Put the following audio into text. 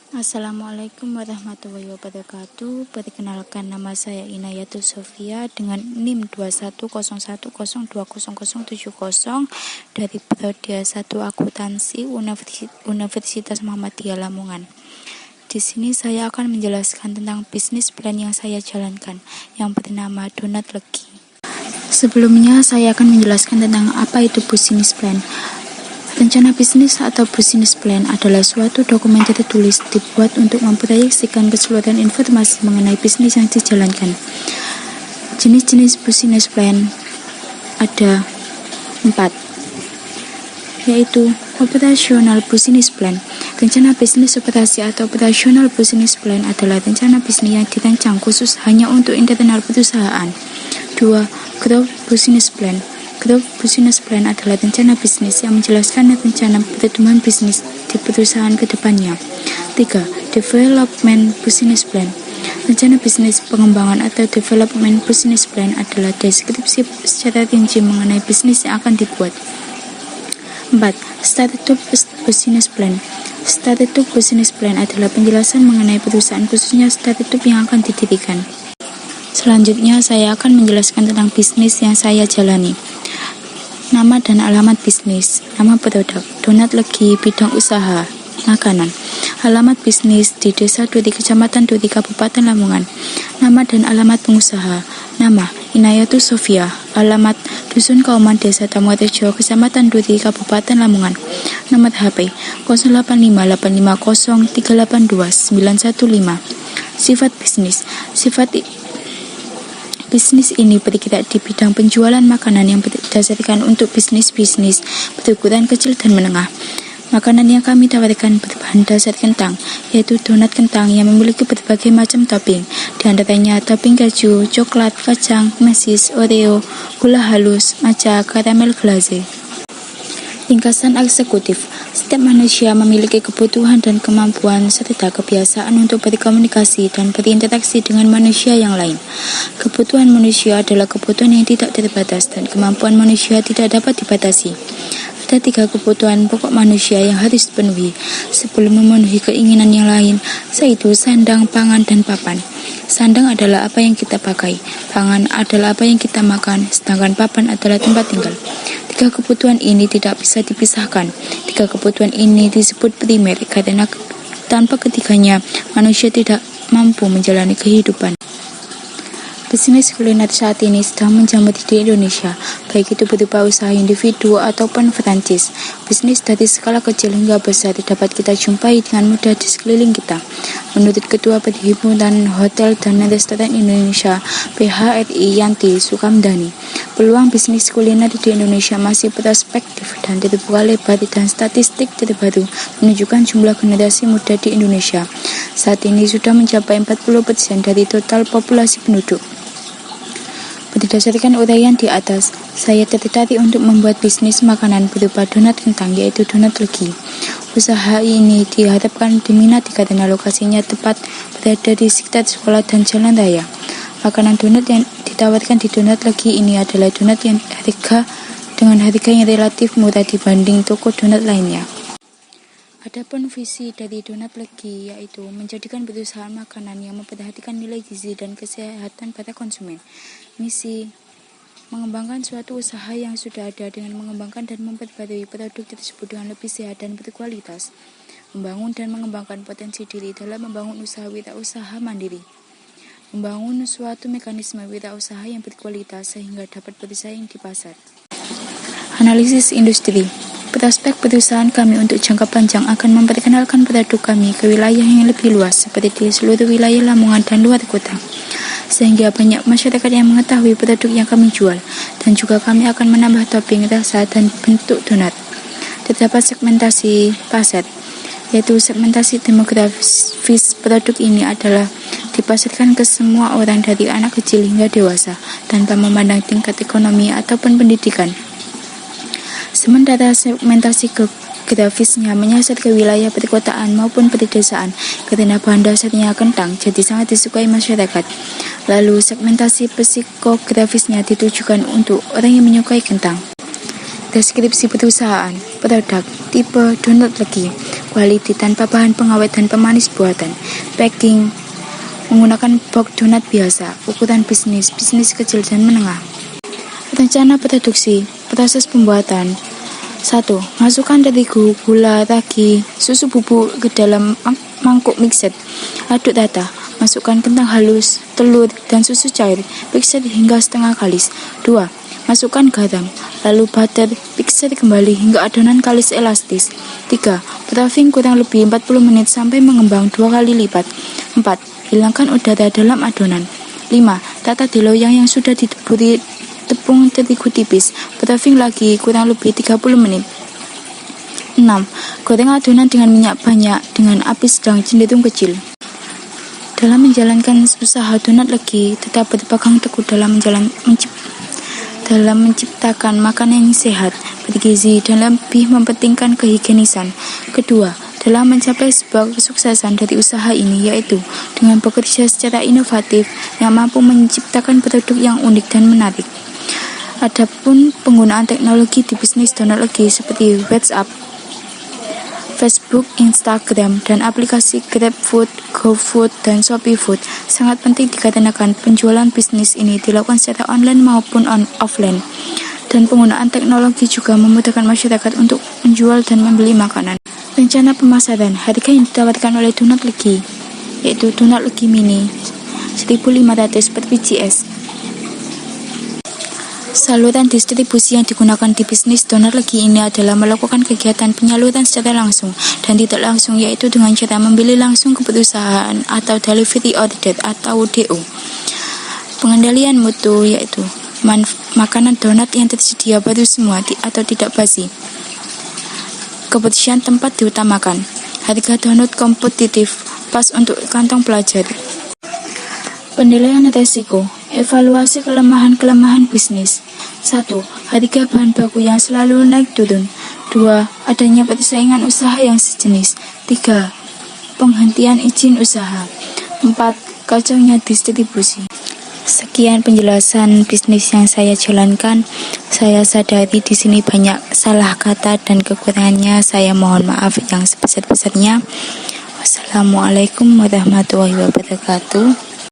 Assalamualaikum warahmatullahi wabarakatuh. Perkenalkan, nama saya Inayatul Sofia dengan NIM 2101020070 dari Prodi 1 Akuntansi Universitas Muhammadiyah Lamongan. Di sini saya akan menjelaskan tentang bisnis plan yang saya jalankan yang bernama Donat Legi. Sebelumnya saya akan menjelaskan tentang apa itu bisnis plan. Rencana bisnis atau business plan adalah suatu dokumen tertulis dibuat untuk memproyeksikan keseluruhan informasi mengenai bisnis yang dijalankan. Jenis-jenis business plan ada 4, yaitu operational business plan. Rencana bisnis operasi atau operational business plan adalah rencana bisnis yang dirancang khusus hanya untuk internal perusahaan. 2. Growth business plan. Growth business plan adalah rencana bisnis yang menjelaskan rencana pertumbuhan bisnis di perusahaan ke depannya. 3. Development business plan. Rencana bisnis pengembangan atau development business plan adalah deskripsi secara rinci mengenai bisnis yang akan dibuat. 4. Startup business plan. Startup business plan adalah penjelasan mengenai perusahaan khususnya startup yang akan didirikan. Selanjutnya saya akan menjelaskan tentang bisnis yang saya jalani. Nama dan alamat bisnis. Nama produk Donat Legi, bidang usaha makanan. Alamat bisnis di Desa Duri, Kecamatan Duri, Kabupaten Lamongan. Nama dan alamat pengusaha. Nama Inayatul Sofia. Alamat Dusun Kauman, Desa Tamurejo, Kecamatan Duri, Kabupaten Lamongan. Nomor HP 085850382915. Sifat bisnis. Sifat bisnis ini bergerak di bidang penjualan makanan yang berdasarkan untuk bisnis-bisnis berukuran kecil dan menengah. Makanan yang kami tawarkan berbahan dasar kentang, yaitu donat kentang yang memiliki berbagai macam topping, di antaranya topping keju, coklat, kacang, mesis, oreo, gula halus, matcha, karamel glaze. Ringkasan eksekutif. Setiap manusia memiliki kebutuhan dan kemampuan serta kebiasaan untuk berkomunikasi dan berinteraksi dengan manusia yang lain. Kebutuhan manusia adalah kebutuhan yang tidak terbatas dan kemampuan manusia tidak dapat dibatasi. Ada 3 kebutuhan pokok manusia yang harus dipenuhi sebelum memenuhi keinginan yang lain, yaitu sandang, pangan, dan papan. Sandang adalah apa yang kita pakai, pangan adalah apa yang kita makan, sedangkan papan adalah tempat tinggal. 3 kebutuhan ini tidak bisa dipisahkan. 3 kebutuhan ini disebut primer karena tanpa ketiganya manusia tidak mampu menjalani kehidupan. Bisnis kuliner saat ini sedang menjamur di Indonesia, baik itu berupa usaha individu ataupun franchise. Bisnis dari skala kecil hingga besar dapat kita jumpai dengan mudah di sekeliling kita. Menurut Ketua Perhimpunan Hotel dan Restoran Indonesia (PHRI) Yanti Sukamdhani, peluang bisnis kuliner di Indonesia masih prospektif dan terbuka lebar, dan statistik terbaru menunjukkan jumlah generasi muda di Indonesia saat ini sudah mencapai 40% dari total populasi penduduk. Berdasarkan uraian di atas, saya tertarik untuk membuat bisnis makanan berupa donat kentang, yaitu Donat Legi. Usaha ini diharapkan diminati karena lokasinya tepat berada di sekitar sekolah dan jalan raya. Makanan donat yang ditawarkan di Donat Legi ini adalah donat yang dengan harga yang relatif murah dibanding toko donat lainnya. Adapun visi dari Donat Legi yaitu menjadikan perusahaan makanan yang memperhatikan nilai gizi dan kesehatan pada konsumen. Misi mengembangkan suatu usaha yang sudah ada dengan mengembangkan dan memperbarui produk tersebut dengan lebih sehat dan berkualitas. Membangun dan mengembangkan potensi diri dalam membangun usaha wirausaha mandiri. Membangun suatu mekanisme wirausaha yang berkualitas sehingga dapat bersaing di pasar. Analisis industri. Prospek perusahaan kami untuk jangka panjang akan memperkenalkan produk kami ke wilayah yang lebih luas seperti di seluruh wilayah Lamongan dan luar kota, sehingga banyak masyarakat yang mengetahui produk yang kami jual, dan juga kami akan menambah topping, rasa, dan bentuk donat. Terdapat segmentasi pasar, yaitu segmentasi demografis produk ini adalah dipasarkan ke semua orang dari anak kecil hingga dewasa tanpa memandang tingkat ekonomi ataupun pendidikan. Sementara segmentasi geografisnya menyasar ke wilayah perkotaan maupun pedesaan karena bahan dasarnya kentang jadi sangat disukai masyarakat. Lalu segmentasi psikografisnya ditujukan untuk orang yang menyukai kentang. Deskripsi perusahaan, produk, tipe Donat Legi. quality tanpa bahan pengawet dan pemanis buatan. Packing menggunakan box donat biasa. Ukuran bisnis kecil dan menengah. Rencana produksi, proses pembuatan. 1. Masukkan terigu, gula, ragi, susu bubuk ke dalam mangkuk mixer. Aduk rata. Masukkan kentang halus, telur, dan susu cair. Mixer hingga setengah kalis. 2. Masukkan garam, lalu butter, mixer kembali hingga adonan kalis elastis. 3. Braising kurang lebih 40 menit sampai mengembang 2 kali lipat. 4. Hilangkan udara dalam adonan. 5. Tata di loyang yang sudah diteburi tepung terigu tipis. Braising lagi kurang lebih 30 menit. 6. Goreng adonan dengan minyak banyak dengan api sedang cenderung kecil. Dalam menjalankan usaha donat legi, tetap berpegang teguh dalam menciptakan makanan yang sehat, bergizi, dan lebih mementingkan kehigienisan. Kedua, dalam mencapai sebuah kesuksesan dari usaha ini, yaitu dengan bekerja secara inovatif yang mampu menciptakan produk yang unik dan menarik. Adapun penggunaan teknologi di bisnis donat legi seperti WhatsApp, Facebook, Instagram, dan aplikasi GrabFood, GoFood, dan ShopeeFood sangat penting dikarenakan penjualan bisnis ini dilakukan secara online maupun offline. Dan penggunaan teknologi juga memudahkan masyarakat untuk menjual dan membeli makanan. Rencana pemasaran, harga yang ditawarkan oleh donat legi, yaitu donat legi mini 1.500 per BGS. Saluran distribusi yang digunakan di bisnis donat legi ini adalah melakukan kegiatan penyaluran secara langsung dan tidak langsung, yaitu dengan cara membeli langsung ke perusahaan atau delivery order atau DO. Pengendalian mutu, yaitu makanan donat yang tersedia baru semua atau tidak basi. Kebersihan tempat diutamakan. Harga donat kompetitif, pas untuk kantong pelajar. Penilaian risiko. Evaluasi kelemahan-kelemahan bisnis. 1. Harga bahan baku yang selalu naik turun. 2. Adanya persaingan usaha yang sejenis. 3. Penghentian izin usaha. 4. Kacaunya distribusi. Sekian penjelasan bisnis yang saya jalankan. Saya sadari di sini banyak salah kata dan kekurangannya. Saya mohon maaf yang sebesar-besarnya. Wassalamualaikum warahmatullahi wabarakatuh.